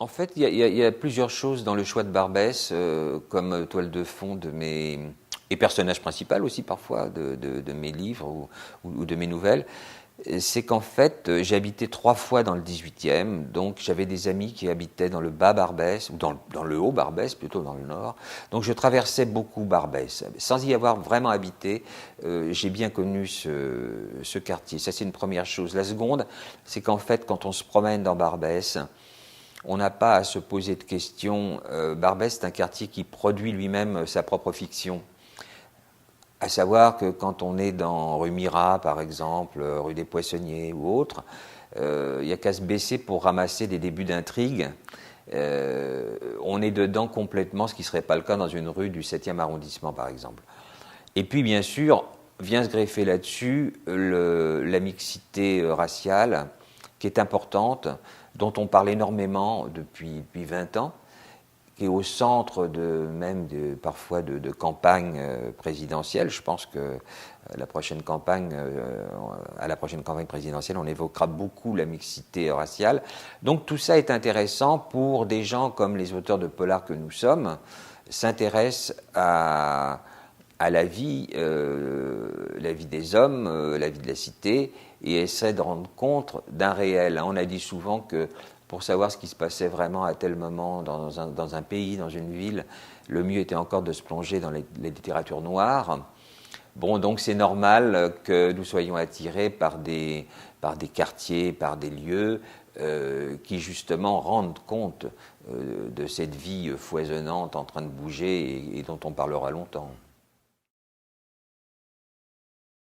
En fait, il y a plusieurs choses dans le choix de Barbès, comme toile de fond de mes et personnage principal aussi parfois de mes livres ou de mes nouvelles. C'est qu'en fait, j'ai habité 3 fois dans le 18e, donc j'avais des amis qui habitaient dans le bas Barbès, ou dans le haut Barbès, plutôt dans le nord. Donc je traversais beaucoup Barbès. Sans y avoir vraiment habité, j'ai bien connu ce quartier. Ça, c'est une première chose. La seconde, c'est qu'en fait, quand on se promène dans Barbès, on n'a pas à se poser de questions. Barbès, c'est un quartier qui produit lui-même sa propre fiction. À savoir que quand on est dans rue Mira, par exemple, rue des Poissonniers ou autre, il n'y a qu'à se baisser pour ramasser des débuts d'intrigue. On est dedans complètement, ce qui ne serait pas le cas dans une rue du 7e arrondissement, par exemple. Et puis, bien sûr, vient se greffer là-dessus la mixité raciale, qui est importante, dont on parle énormément depuis 20 ans, qui est au centre parfois de campagnes présidentielles. Je pense que la prochaine campagne, à la prochaine campagne présidentielle, on évoquera beaucoup la mixité raciale. Donc tout ça est intéressant pour des gens comme les auteurs de polar que nous sommes, s'intéressent à la vie des hommes, la vie de la cité, et essaient de rendre compte d'un réel. On a dit souvent que pour savoir ce qui se passait vraiment à tel moment dans un pays, dans une ville, le mieux était encore de se plonger dans les littératures noires. Bon, donc c'est normal que nous soyons attirés par des quartiers, par des lieux qui justement rendent compte de cette vie foisonnante en train de bouger et dont on parlera longtemps.